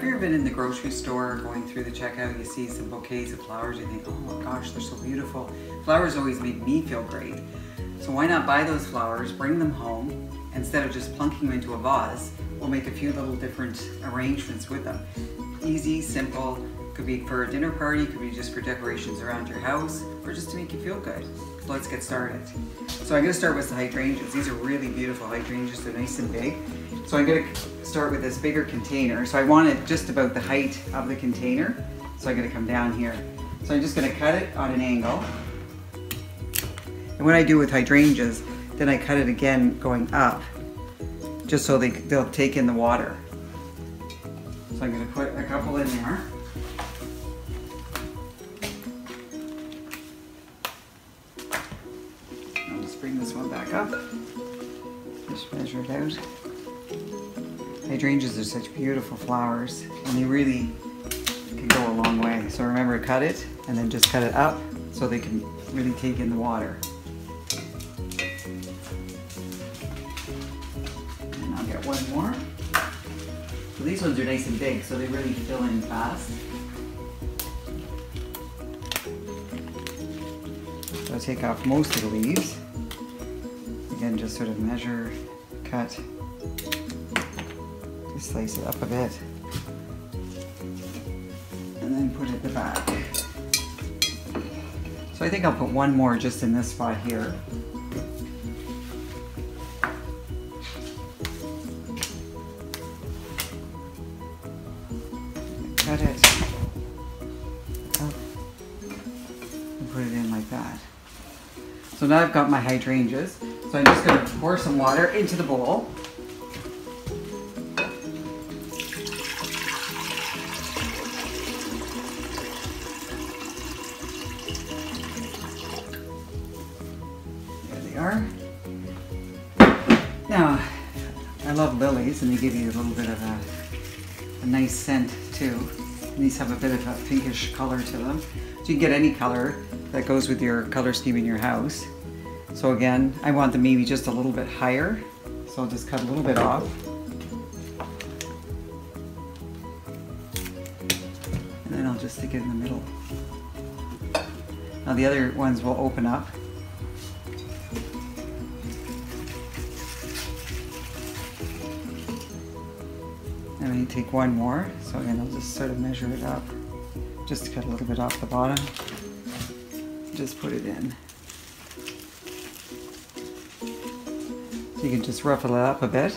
you ever been in the grocery store going through the checkout, you see some bouquets of flowers, you think, oh my gosh, they're so beautiful. Flowers always make me feel great. So why not buy those flowers, bring them home, instead of just plunking them into a vase, we'll make a few little different arrangements with them. Easy, simple, could be for a dinner party, could be just for decorations around your house, or just to make you feel good. So let's get started. So I'm going to start with the hydrangeas. These are really beautiful hydrangeas, they're nice and big. So I'm going to start with this bigger container. So I want it just about the height of the container. So I'm going to come down here. So I'm just going to cut it on an angle. And what I do with hydrangeas, then I cut it again going up, just so they'll take in the water. So I'm going to put a couple in there. I'll just bring this one back up. Just measure it out. Hydrangeas are such beautiful flowers, and they really can go a long way. So remember to cut it, and then just cut it up so they can really take in the water. And I'll get one more. So these ones are nice and big, so they really fill in fast. So I'll take off most of the leaves. Again, just sort of measure, cut. Slice it up a bit and then put it at the back. So I think I'll put one more just in this spot here. Cut it up and put it in like that. So now I've got my hydrangeas. So I'm just going to pour some water into the bowl. Now, I love lilies, and they give you a little bit of a nice scent too. And these have a bit of a pinkish color to them. So you can get any color that goes with your color scheme in your house. So again, I want them maybe just a little bit higher. So I'll just cut a little bit off. And then I'll just stick it in the middle. Now the other ones will open up. And then you take one more, so again I'll just sort of measure it up, just to cut a little bit off the bottom, just put it in. So you can just ruffle it up a bit.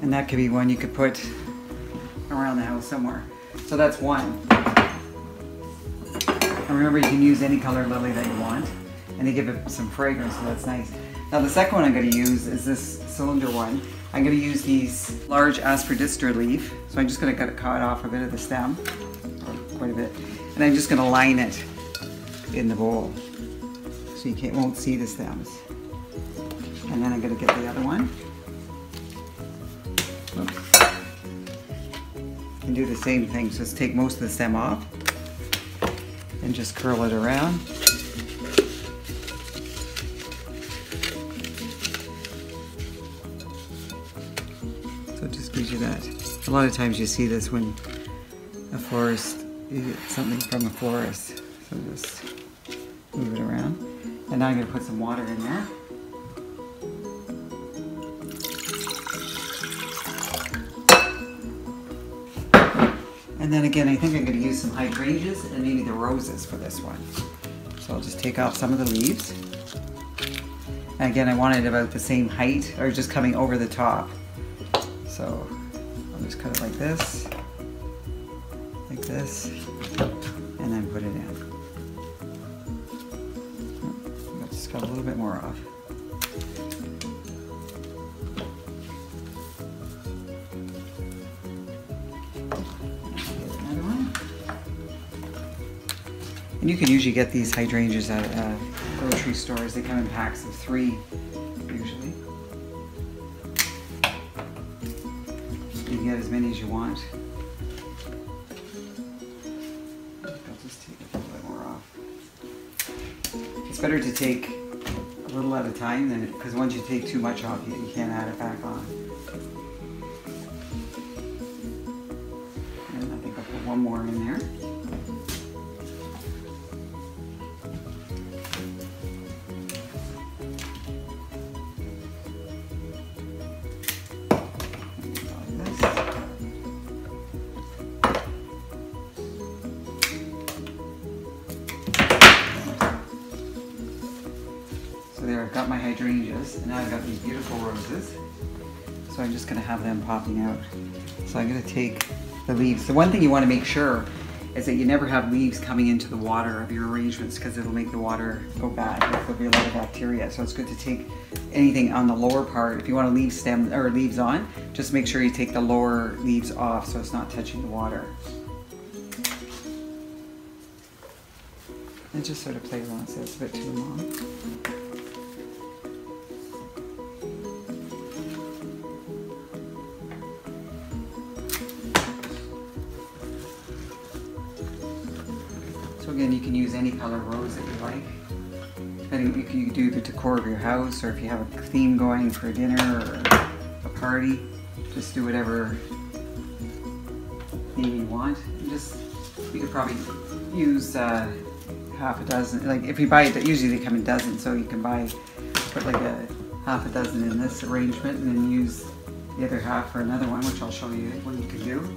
And that could be one you could put around the house somewhere. So that's one. And remember, you can use any color lily that you want, and they give it some fragrance, so that's nice. Now the second one I'm going to use is this cylinder one. I'm going to use these large aspidistra leaf. So I'm just going to cut off a bit of the stem, or quite a bit, and I'm just going to line it in the bowl so you won't see the stems. And then I'm going to get the other one. Oops. And do the same thing. So just take most of the stem off and just curl it around. So it just gives you that. A lot of times you see this when a florist, you get something from a florist. So just move it around. And now I'm going to put some water in there. And then again, I think I'm going to use some hydrangeas and maybe the roses for this one. So I'll just take off some of the leaves. And again, I want it about the same height, or just coming over the top. So I'll just cut it like this, and then put it in. I'll just cut a little bit more off. Another one. And you can usually get these hydrangeas at grocery stores. They come in packs of 3 usually. You can get as many as you want. I'll just take a little bit more off. It's better to take a little at a time, because once you take too much off, you can't add it back on. more in there. So there, I've got my hydrangeas, and now I've got these beautiful roses. So I'm just going to have them popping out. So I'm going to take the leaves. The one thing you want to make sure is that you never have leaves coming into the water of your arrangements, because it'll make the water go bad. There'll be a lot of bacteria. So it's good to take anything on the lower part. If you want to leave stem or leaves on, just make sure you take the lower leaves off so it's not touching the water. And just sort of play around so it's a bit too long. So again, you can use any color rose that you like. Depending, you can do the decor of your house, or if you have a theme going for a dinner or a party, just do whatever theme you want. And just, you could probably use half a dozen. Like if you buy it, usually they come in dozens, so you can put like a half a dozen in this arrangement, and then use the other half for another one, which I'll show you what you can do.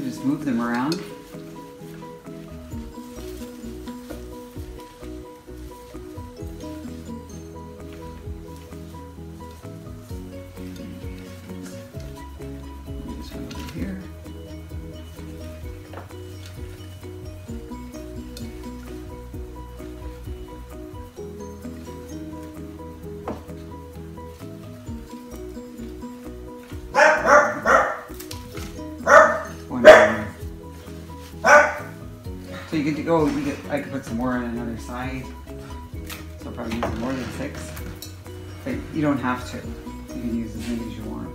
Just move them around. This one over here. So you could go, I could put some more on another side. So I'll probably use more than 6. But you don't have to. You can use as many as you want.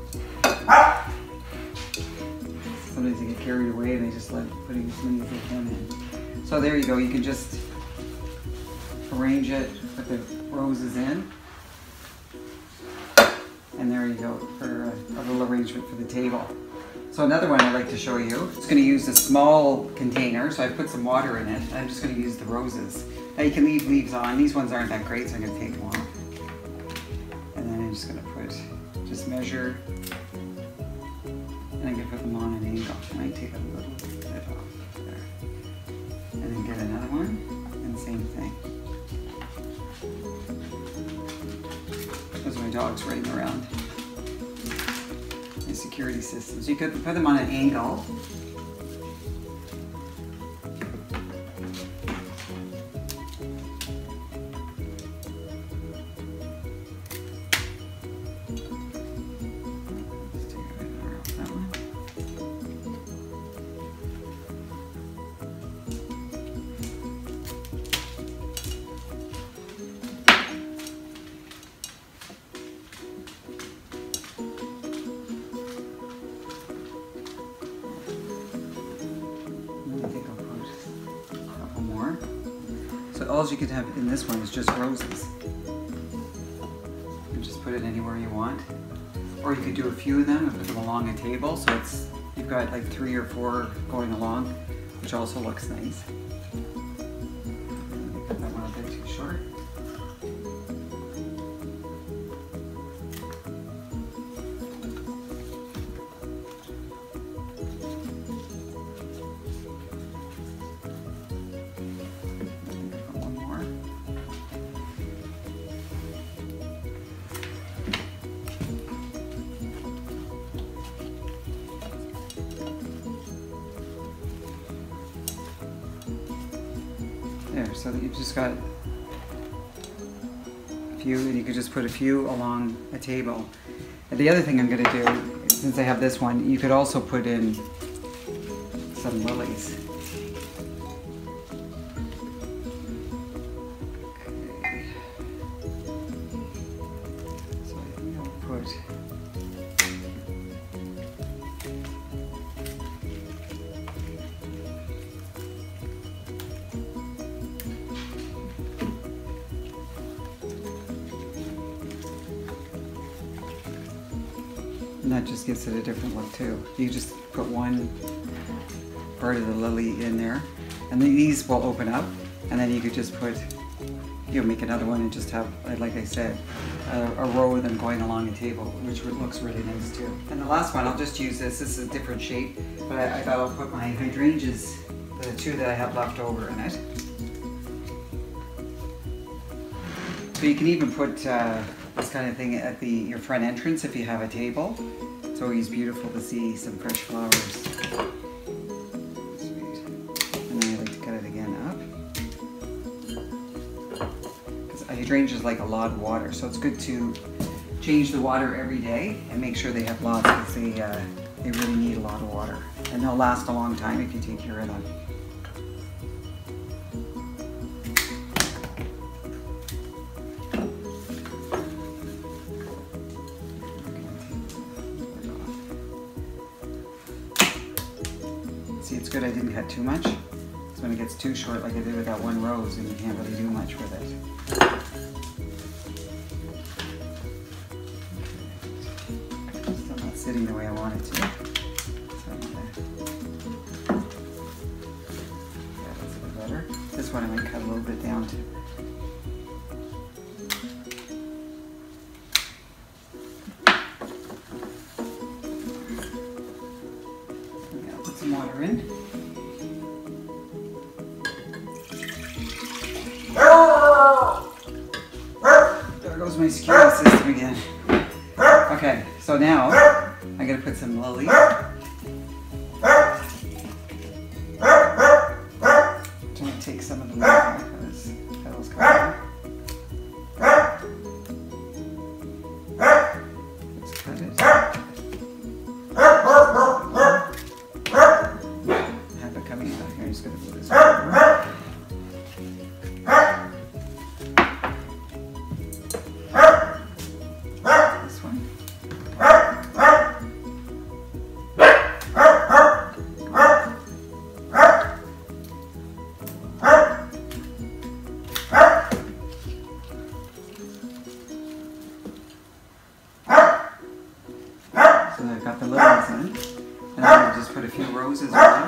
Sometimes they get carried away and they just like putting as many as they can in. So there you go. You can just arrange it, put the roses in. And there you go for a little arrangement for the table. So another one I'd like to show you. It's going to use a small container, so I put some water in it. I'm just going to use the roses. Now you can leave leaves on. These ones aren't that great, so I'm going to take them off. And then I'm just going to just measure, and I'm going to put them on an angle. I might take a little bit off there. And then get another one, and same thing. Those are my dogs running around. Security systems. You could put them on an angle. Let's take it right off that one. So all you could have in this one is just roses. You just put it anywhere you want. Or you could do a few of them and put them along a table, so it's you've got like 3 or 4 going along, which also looks nice. Put that one a bit too short. There, so that you've just got a few, and you could just put a few along a table. And the other thing I'm going to do, since I have this one, you could also put in some lilies. out. And that just gives it a different look too. You just put one part of the lily in there, and then these will open up, and then you could just put, you'll make another one and just have, like I said, a row of them going along a table, which looks really nice too. And the last one, I'll just use this. This is a different shape, but I thought I'll put my hydrangeas, the two that I have left over in it. So you can even put this kind of thing at your front entrance if you have a table. It's always beautiful to see some fresh flowers. Sweet. And then I like to cut it again up. Because hydrangeas like a lot of water, so it's good to change the water every day and make sure they have lots, because they really need a lot of water. And they'll last a long time if you take care of them. See, it's good I didn't cut too much. So when it gets too short, like I did with that one rose, and you can't really do much with it. Still not sitting the way I want it to. So I'm gonna, yeah, that's a bit better. This one I might cut a little bit down too. Water in. There goes my security system again. Okay, so now I gotta put some lilies. I'm gonna take some of the petals come out. Let's cut it. I'm just going to put this over. This one. So I've got the lilies in, and I'm going to just put a few roses on.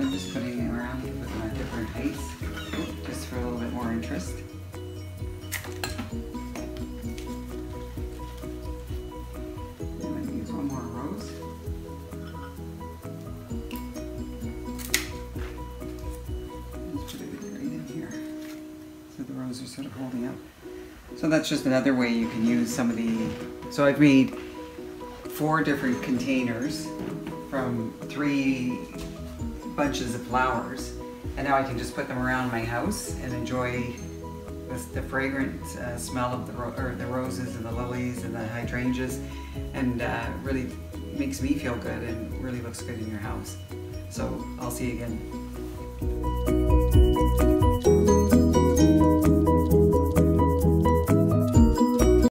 I'm just putting it around with my different heights, just for a little bit more interest. I'm going to use one more rose. Just put it right in here, so the rose are sort of holding up. So that's just another way you can use some of the, so I've made 4 different containers from 3 bunches of flowers, and now I can just put them around my house and enjoy the fragrant smell of the roses and the lilies and the hydrangeas, and really makes me feel good and really looks good in your house. So I'll see you again.